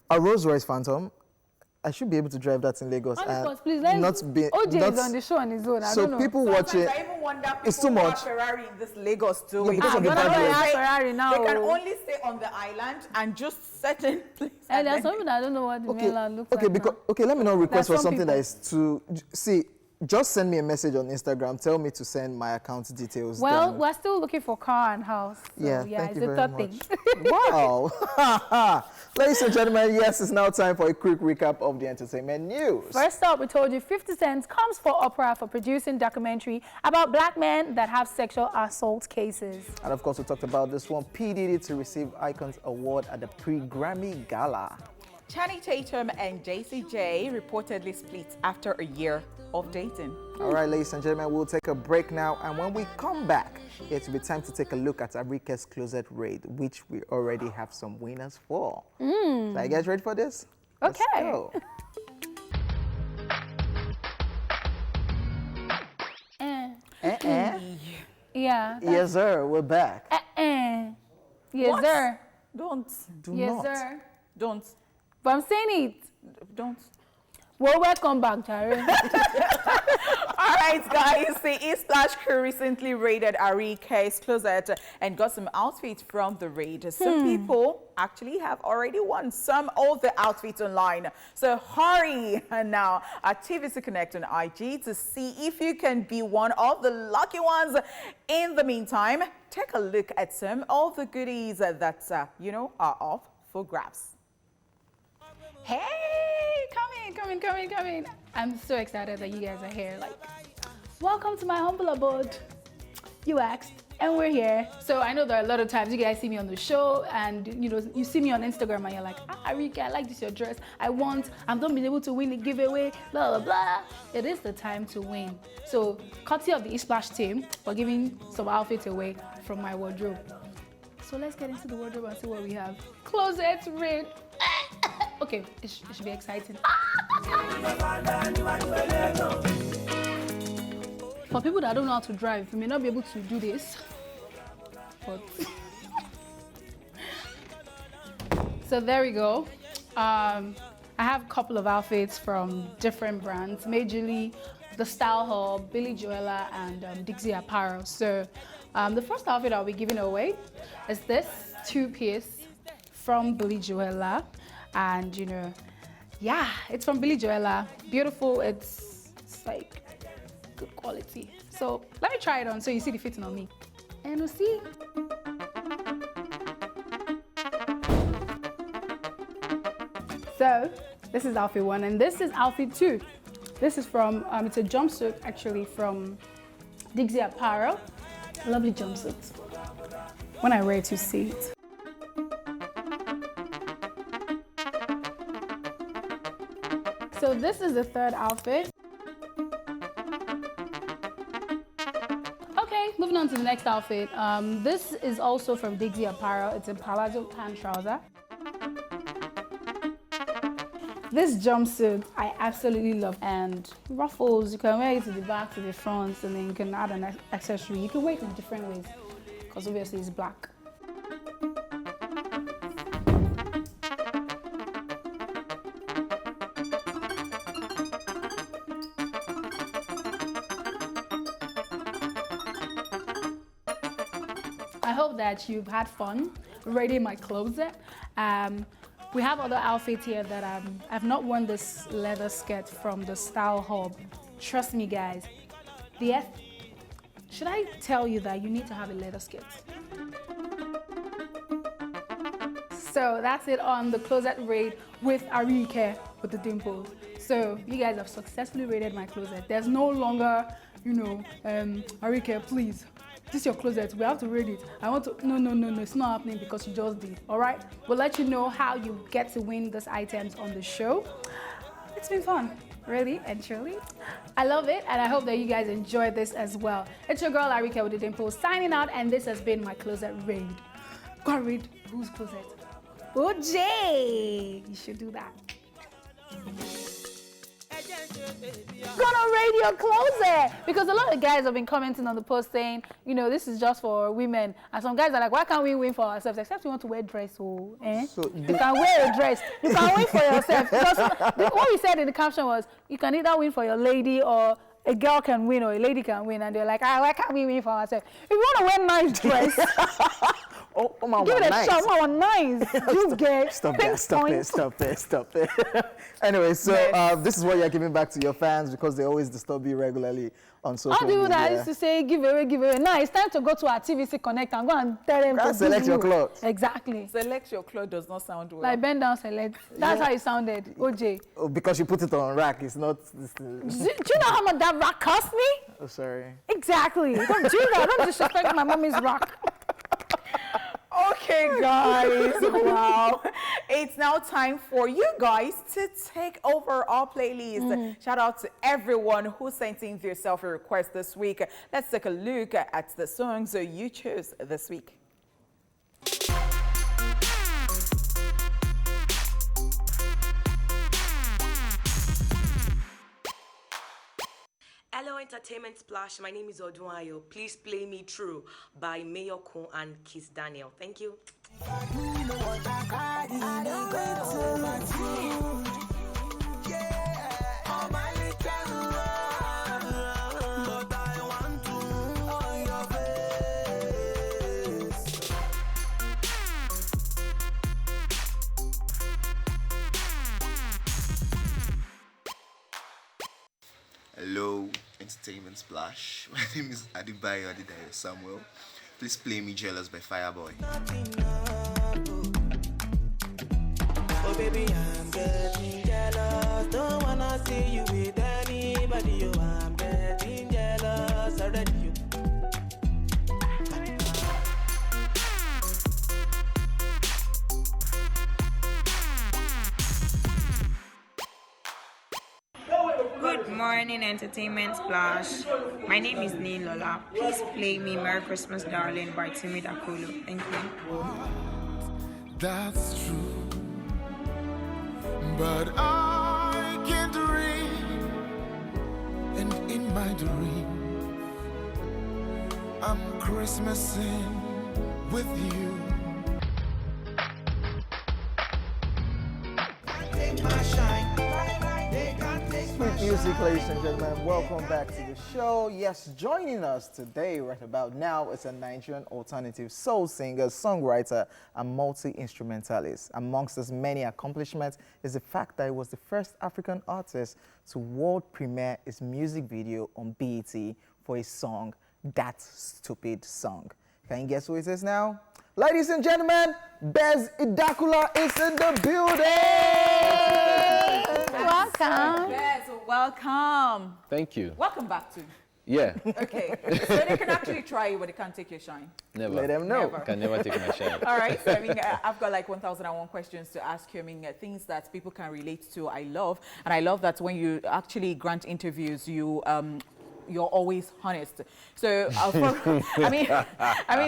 a Rolls Royce Phantom. I should be able to drive that in Lagos. Please, OJ is on the show on his own. I so don't know. people watching, Sometimes I even wonder it's people too who have much. Ferrari in this Lagos too. Yeah, because of the you're bad not roads. gonna have Ferrari now. They can only stay on the island and just certain places. And there's something I don't know what the mainland looks Okay, like because now. okay, let me not request There's for some something that people. is too. See, just send me a message on Instagram. Tell me to send my account details. Well, then. we're still looking for car and house. So, Yeah, yeah, thank it's you a very third much. thing. Wow. Ladies and gentlemen, yes, it's now time for a quick recap of the entertainment news. First up, we told you 50 Cent comes for Oprah for producing documentary about black men that have sexual assault cases. And of course, we talked about this one. P. Diddy to receive Icons Award at the Pre-Grammy Gala. Channing Tatum and JCJ reportedly split after a year of dating. All right, ladies and gentlemen, we'll take a break now. And when we come back, it will be time to take a look at Arike's closet raid, which we already have some winners for. So are you guys ready for this? Let's Okay. go. Yeah. Yes, sir. We're back. Yes, What? sir. Don't. Do Yes, not. sir. Don't. But I'm saying it. Don't. Well, welcome back, Jerry. All right, guys. The E-Splash crew recently raided Arike's closet and got some outfits from the raid. Some people actually have already won some of the outfits online. So hurry now at TVC Connect on IG to see if you can be one of the lucky ones. In the meantime, take a look at some of the goodies that, are up for grabs. Hey, come in. I'm so excited that you guys are here. Like, welcome to my humble abode. You asked, and we're here. So I know there are a lot of times you guys see me on the show, and you see me on Instagram, and you're like, Arike, I like this your dress. I'm not being able to win the giveaway. Blah blah blah. It is the time to win. So, courtesy of the E-Splash team for giving some outfits away from my wardrobe. So let's get into the wardrobe and see what we have. Closet raid. Okay, it should be exciting. For people that don't know how to drive, you may not be able to do this, but so there we go. I have a couple of outfits from different brands, majorly the Style Hub, Billy Joella, and Dixie Apparel. So the first outfit I'll be giving away is this 2-piece from Billy Joella. And Yeah, it's from Billy Joella. Beautiful. It's like good quality. So let me try it on so you see the fitting on me. And we'll see. So this is outfit 1 and this is outfit 2. This is from, it's a jumpsuit actually from Dixie Apparel. Lovely jumpsuit. When I wear it, you see it. So this is the third outfit. Okay, moving on to the next outfit. This is also from Dixie Apparel. It's a palazzo pant trouser. This jumpsuit I absolutely love, and ruffles, you can wear it to the back, to the front, and then you can add an accessory. You can wear it in different ways because obviously it's black. I hope that you've had fun raiding my closet. We have other outfits here that I've not worn this leather skirt from the Style Hub. Trust me, guys. Should I tell you that you need to have a leather skirt? So that's it on the closet raid with Arike with the dimples. So you guys have successfully raided my closet. There's no longer, Arike, please. This is your closet, we have to raid it. I want to, no, it's not happening because you just did, all right? We'll let you know how you get to win these items on the show. It's been fun, really and truly. I love it, and I hope that you guys enjoy this as well. It's your girl, Arike with the dimples, signing out, and this has been my closet raid. Go and raid whose closet? OJ! You should do that. Gonna raid your closet, because a lot of guys have been commenting on the post saying, this is just for women, and some guys are like, why can't we win for ourselves? Except you want to wear dress, so you can wear a dress, you can win for yourself. Because what we said in the caption was, you can either win for your lady, or a girl can win, or a lady can win, and they're like, why can't we win for ourselves? If you want to wear nice dress, give it a shot. Oh, nice. You get Stop it. Anyway, so this is what you're giving back to your fans because they always disturb you regularly on social media. All people that used to say give away. Now it's time to go to our TVC Connect and go and tell them to select your clothes. Exactly. Select your clothes does not sound well. Like bend down, select. That's how it sounded, OJ. Oh, because you put it on rack, it's not. Do you know how much that rack cost me? Oh, sorry. Exactly. Don't do that. Don't disrespect my mommy's rack. Okay, guys, wow. It's now time for you guys to take over our playlist. Shout out to everyone who sent in their selfie request this week. Let's take a look at the songs you chose this week. Hello Entertainment Splash, my name is Odunayo. Please play me True by Mayor Kun and Kiss Daniel. Thank you. Hello, Entertainment Splash. My name is Adibayo Samuel. Please play me Jealous by Fireboy. Oh baby, I'm getting jealous. Don't wanna see you with anybody. Oh, I'm getting jealous already. Good morning, Entertainment Splash. My name is Nilola. Please play me Merry Christmas, Darling by Timmy Dakolo. Thank you. That's true, but I can't dream, and in my dream, I'm Christmasing with you. Take my shine. music, ladies and gentlemen. Welcome back to the show. Yes, joining us today, right about now, is a Nigerian alternative soul singer, songwriter, and multi-instrumentalist. Amongst his many accomplishments is the fact that he was the first African artist to world premiere his music video on BET for his song, That Stupid Song. Can you guess who it is now? Ladies and gentlemen, Bez Idakula is in the building! Welcome. Yes, welcome. Thank you. Welcome back to. Yeah. Okay, so they can actually try you, but they can't take your shine. Never. Let them know. Never. Can never take my shine. All right, so I mean, I've got like 1,001 questions to ask you. I mean, things that people can relate to, I love. And I love that when you actually grant interviews, you're always honest. So I mean,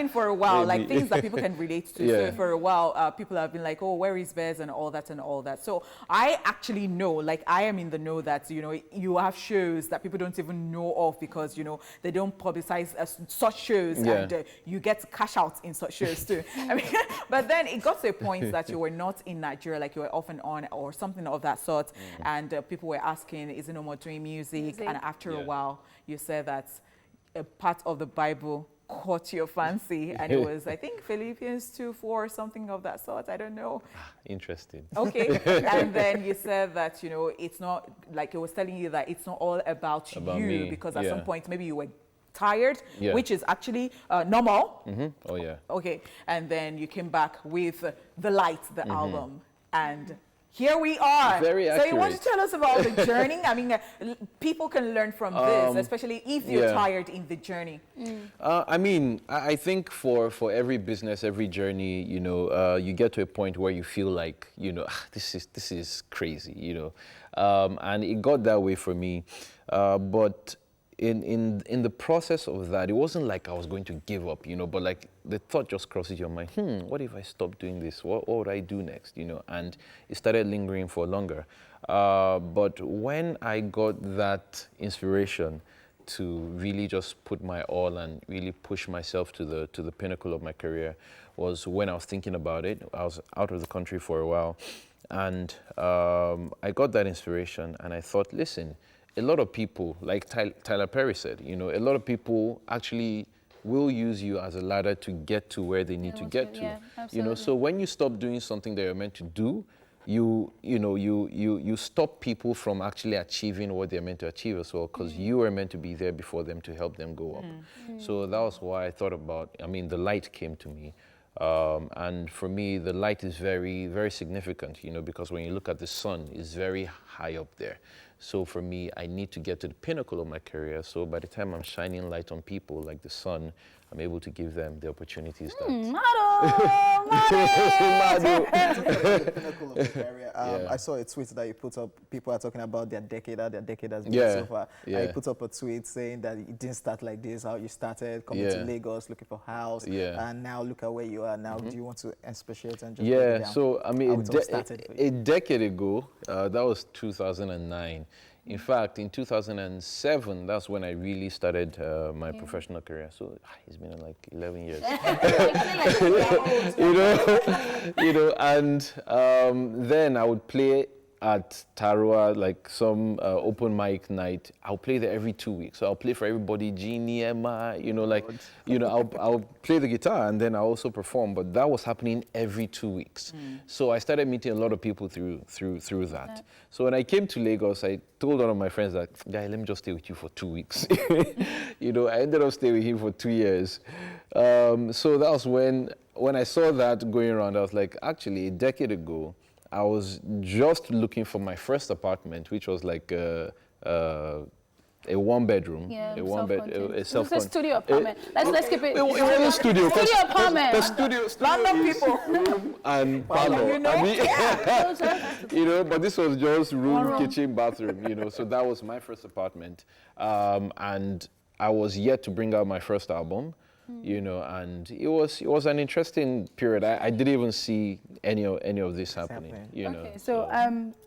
for a while, like things that people can relate to. Yeah. So for a while, people have been like, oh, where is Bez and all that and all that. So I actually know, like I am in the know that, you know, you have shows that people don't even know of because, you know, they don't publicize such shows and you get cash out in such shows too. I mean, but then it got to a point that you were not in Nigeria, like you were off and on or something of that sort. And people were asking, is it no more doing music? And after a while, you said that a part of the Bible caught your fancy, and it was, I think, Philippians 2:4 or something of that sort. I don't know. Interesting. Okay. And then you said that, you know, it's not, like it was telling you that it's not all about you me. because at some point maybe you were tired, which is actually normal. Oh, yeah. Okay. And then you came back with The Light, the album, and here we are. Very accurate. So you want to tell us about the journey? I mean, people can learn from this, especially if you're tired in the journey. I mean, I think for every business, every journey, you know, you get to a point where you feel like, you know, this is crazy, you know, and it got that way for me, but in the process of that, it wasn't like I was going to give up, you know, but like the thought just crosses your mind, what if I stop doing this? What would I do next, you know? And it started lingering for longer. But when I got that inspiration to really just put my all and really push myself to the pinnacle of my career was when I was thinking about it. I was out of the country for a while, and I got that inspiration, and I thought, listen, a lot of people, like Tyler Perry said, you know, a lot of people actually will use you as a ladder to get to where they need to get to. Yeah, you know, so when you stop doing something that you're meant to do, you stop people from actually achieving what they're meant to achieve as well, because you are meant to be there before them to help them go up. So that was why I thought about, I mean, the light came to me. And for me, the light is very, very significant, you know, because when you look at the sun, it's very high up there. So for me, I need to get to the pinnacle of my career. So by the time I'm shining light on people like the sun, I'm able to give them the opportunities that... Pinnacle of the career. I saw a tweet that you put up. People are talking about their decade, how their decade has been so far. You put up a tweet saying that it didn't start like this, how you started coming to Lagos, looking for a house, and now look at where you are now. Do you want to expatiate and just break it down? So I mean, a decade ago, that was 2009. In fact, in 2007, that's when I really started my professional career. So it's been like 11 years. you know, and then I would play at Tarua, like some open mic night. I'll play there every 2 weeks. So I'll play for everybody, Jeannie, Emma, you know, like, you know, I'll play the guitar and then I'll also perform. But that was happening every 2 weeks. So I started meeting a lot of people through that. So when I came to Lagos, I told one of my friends that, guy, let me just stay with you for 2 weeks. You know, I ended up staying with him for 2 years. So that was when I saw that going around, I was like, actually, a decade ago, I was just looking for my first apartment, which was like a one-bedroom, a self-contained. It's a studio apartment. Let's keep it. It was a studio. Studio apartment. The studio Random people. Room and parlor. You know? I mean, you know, but this was just room, kitchen, bathroom. You know, so that was my first apartment, and I was yet to bring out my first album. You know, and it was an interesting period. I didn't even see any of this happening. You know. Okay, so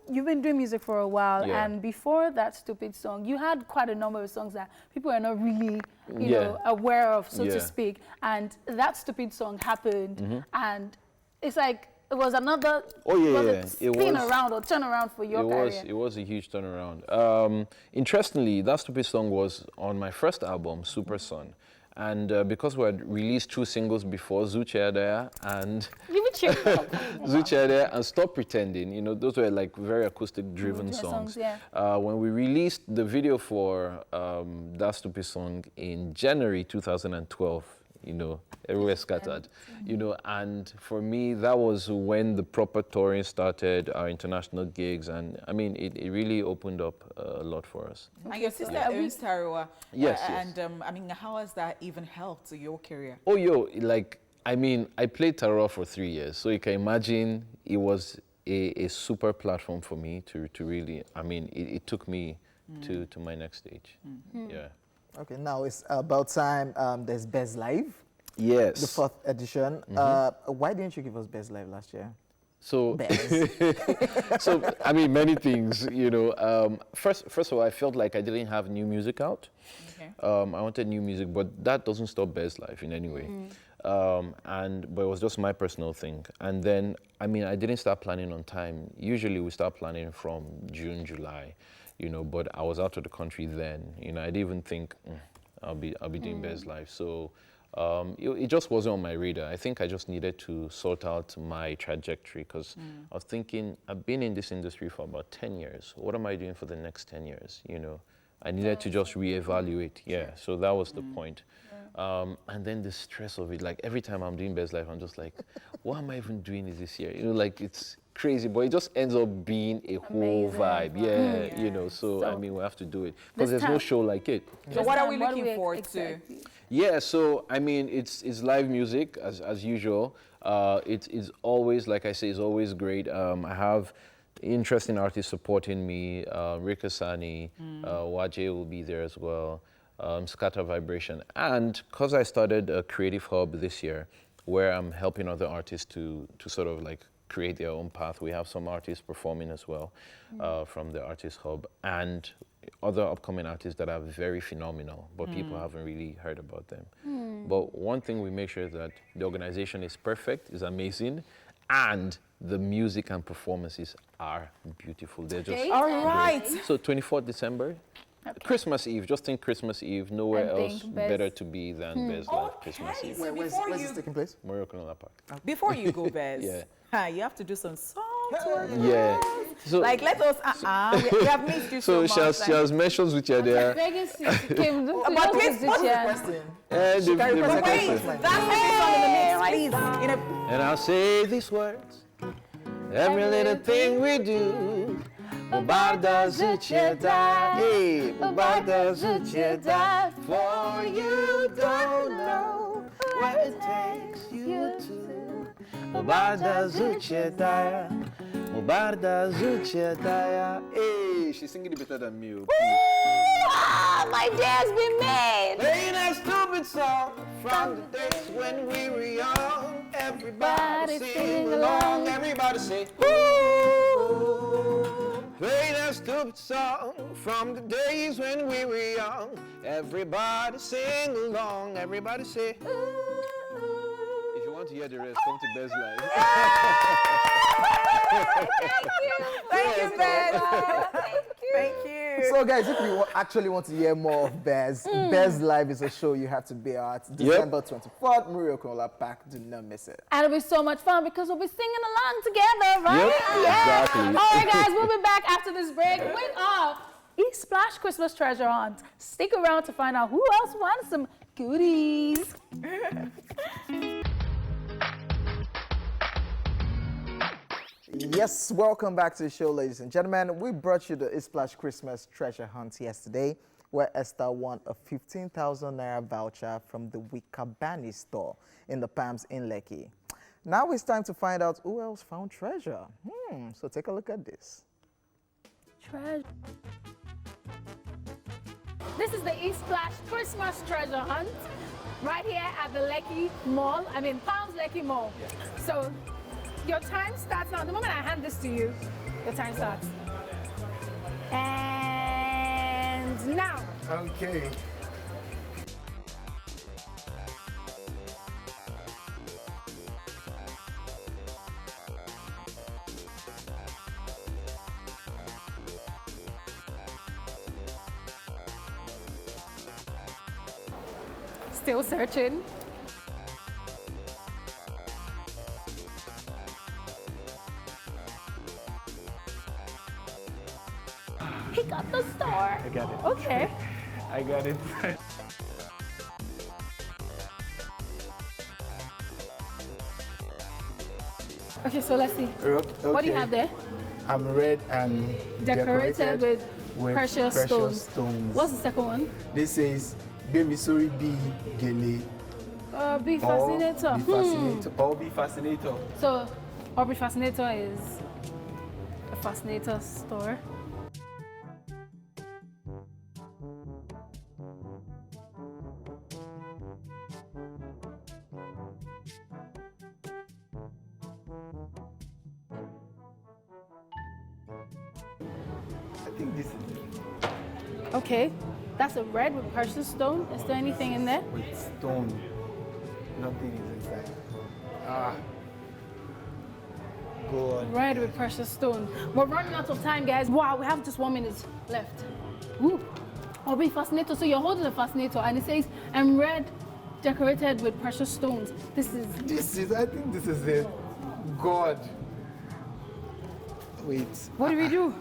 you've been doing music for a while, and before That Stupid Song, you had quite a number of songs that people are not really, you know, aware of, so to speak. And That Stupid Song happened, and it's like it was another It spin was around or turn around for your career. It was a huge turnaround. Interestingly, That Stupid Song was on my first album, Super Son. And because we had released 2 singles before, Zuchedea and Zuchedea and Stop Pretending, you know, those were like very acoustic-driven songs. When we released the video for That Stupid Song in January 2012, you know, everywhere scattered, you know, and for me, that was when the proper touring started, our international gigs, and I mean, it really opened up a lot for us. And your sister owns Tarawa. Yes. And I mean, how has that even helped your career? Oh, like, I mean, I played Tarawa for 3 years, so you can imagine it was a super platform for me to really, I mean, it took me to my next stage. Yeah. Okay, now it's about time. There's Best Live. Yes. The 4th edition. Why didn't you give us Best Live last year? So, so I mean, many things, you know. First of all, I felt like I didn't have new music out. Okay. I wanted new music, but that doesn't stop Best Live in any way. But it was just my personal thing. And then, I mean, I didn't start planning on time. Usually we start planning from June, July. You know, but I was out of the country then. You know, I didn't even think I'll be doing Best Live. So it just wasn't on my radar. I think I just needed to sort out my trajectory because I was thinking, I've been in this industry for about 10 years. What am I doing for the next 10 years? You know, I needed to just reevaluate. Yeah, so that was the point. And then the stress of it, like every time I'm doing Best Life, I'm just like, what am I even doing this year? You know, like it's crazy, but it just ends up being a whole vibe. Yeah, you know, so I mean, we have to do it because there's no show like it. So what are we looking forward to? Yeah, so I mean, it's live music as usual. It's always, like I say, it's always great. I have interesting artists supporting me. Rick Asani, Waje will be there as well. Scatter Vibration, and because I started a creative hub this year where I'm helping other artists to sort of like create their own path. We have some artists performing as well from the artist hub, and other upcoming artists that are very phenomenal, but people haven't really heard about them. But one thing we make sure is that the organization is perfect, is amazing, and the music and performances are beautiful. They're just all right. great. So 24th December. Okay. Christmas Eve, just think Christmas Eve, nowhere else better to be than Bez Live Christmas Eve. So where's this taking place? Moroccan Park. Before you go, Bez, you have to do some song work. Yeah. So, like, let us, we have missed you so much. So she has mentioned which are there. But please, what's the question? Wait, that's the song in the mix, please. And I'll say these words, every little thing we do. Bobarda Zucheda, hey, Bobarda Zucheda, for you don't know what it takes you to. Bobarda Zucheda, Bobarda Zucheda, hey, she's singing it better than me. My day's been made. Playing a stupid song from the days when we were young. Everybody sing along, everybody say, ooh. Play that stupid song from the days when we were young. Everybody sing along, everybody say, ooh. If you want to hear the rest, come to Bez Live. Thank you, Bez. Thank you. So guys, if you actually want to hear more of Bez, Bez Live is a show you have to be at. December 24th, Moroccan Park. Do not miss it. And it'll be so much fun because we'll be singing along together, right? Yep, exactly. All right, guys, we'll be back after this break with our E-Splash Christmas Treasure Hunt. Stick around to find out who else wants some goodies. Yes, welcome back to the show, ladies and gentlemen. We brought you the E-Splash Christmas Treasure Hunt yesterday, where Esther won a 15,000 Naira voucher from the Wikabani store in the Palms in Lekki. Now it's time to find out who else found treasure. So take a look at this. Treasure. This is the E-Splash Christmas Treasure Hunt right here at the Lekki Mall, Palms Lekki Mall. So your time starts now. The moment I hand this to you, your time starts. And now. Okay. Still searching. He got the star. I got it. Okay. I got it. Okay, so let's see. What do you have there? I'm red and Decorated with precious stones. What's the second one? This says, Baby sorry be gele. Be fascinator. Be fascinator. Or be fascinator. So, Aubrey Fascinator is a fascinator store. I think this is it. Okay, that's a red with precious stone. Is there anything in there? With stone. Nothing is inside. Ah. Go on. Red with precious stone. We're running out of time, guys. Wow, we have just 1 minute left. Ooh. Aubrey Fascinator. So you're holding a fascinator and it says, and red decorated with precious stones. I think this is it. God. Wait. What do we do?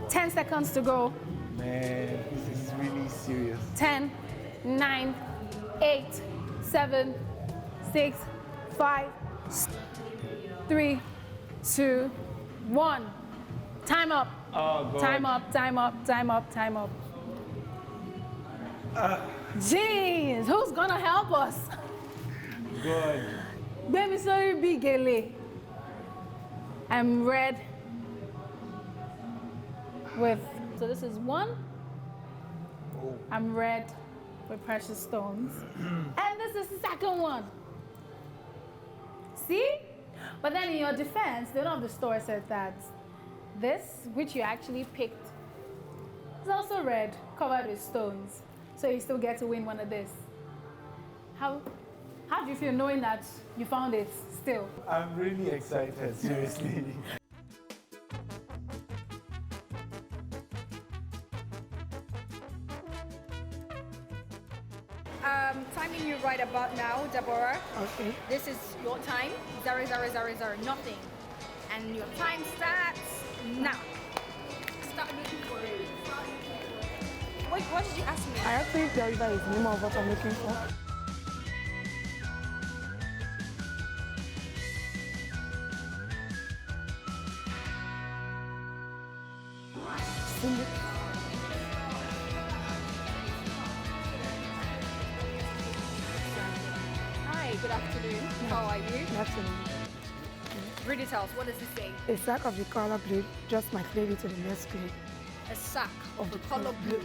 10 seconds to go. Man, this is really serious. 10, 9, 8, 7, 6, 5, 3, 2, 1. Time up. Oh, God. Time up, time up, time up, time up. Jeez, who's gonna help us? God. Baby, sorry, big gele. I'm red with, so this is 1. I'm red with precious stones. And this is the second one. See? But then in your defense, the owner of the store said that this, which you actually picked, is also red, covered with stones. So you still get to win one of this. How do you feel knowing that you found it still? I'm really excited, seriously. Timing you right about now, Deborah. Okay. This is your time. 0, 0, 0, 0, nothing. And your time starts now. Start looking for it. Wait, what did you ask me? I actually tell you that is the name of what I'm looking for. Hi, good afternoon. How are you? Good afternoon. Read it out. What does it say? A sack of the color blue just might lead you to the next grade. A sack of the color blue.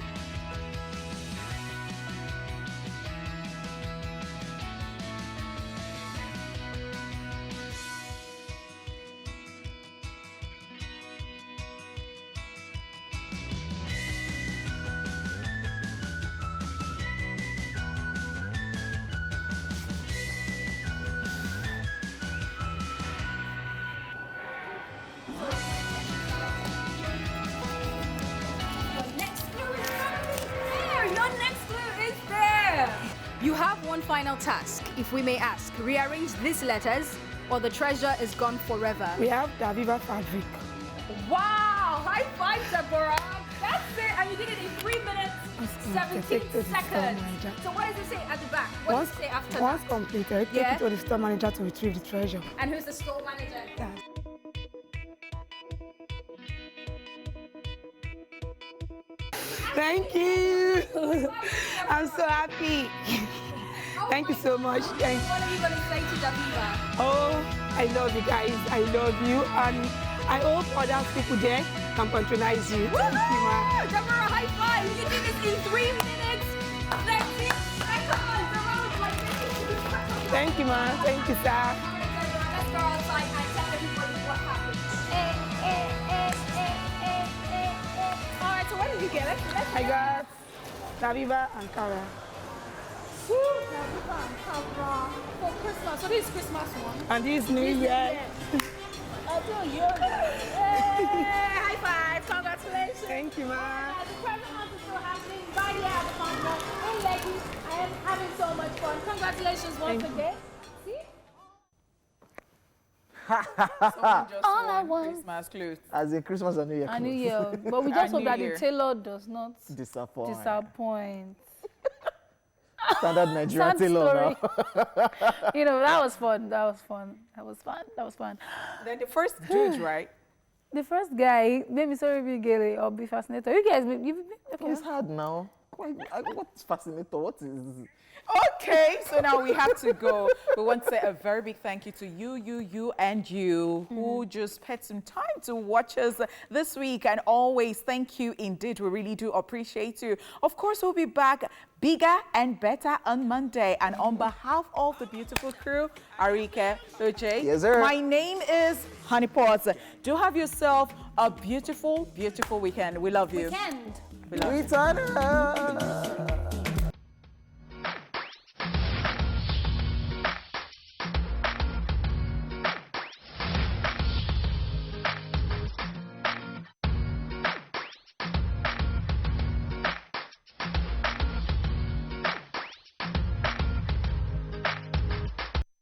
You have one final task, if we may ask. Rearrange these letters or the treasure is gone forever. We have the Aviva fabric. Wow! High five, Deborah! That's it! And you did it in 3 minutes, 17 seconds. So what does it say at the back? What does it say after Once that? completed, take it to the store manager to retrieve the treasure. And who's the store manager? Yeah. Thank you. I'm so happy. Thank you so much. Thank you. What are you going to say to Daviva? Oh, I love you guys. I love you. And I hope other people there can patronize you. Thank you, ma. Deborah, high five. You did this in 3 minutes, 13 seconds. Thank you, ma. Thank you, sir. Let's go outside and tell everybody what happened. All right, so what did you get? I got Daviva and Kara. Woo, Daviva and Kara for Christmas. So this is Christmas one. And this New Year. I do you. Hey, high five. Congratulations. Thank you, ma. The present hunt is still happening right here at the concert in Lekki. I am having so much fun. Congratulations once again. See? Someone just All I won want. Christmas clothes. As in Christmas and New Year. I New clothes. Year. But we just And hope New that Year. the tailor does not Disappoint. disappoint. Standard Nigerian Sad tailor now. You know, that was fun. That was fun. That was fun. That was fun. Then the first dude, right? The first guy made me so be gay or be fascinated. You guys, It's hard now. What's fascinating? What is... Okay, so now we have to go. We want to say a very big thank you to you, and you who just spent some time to watch us this week. And always thank you indeed. We really do appreciate you. Of course, we'll be back bigger and better on Monday. And on behalf of the beautiful crew, Arike, Oje, yes, sir. My name is Honey Potts. Do have yourself a beautiful, beautiful weekend. We love you. Weekend. We love you. Return.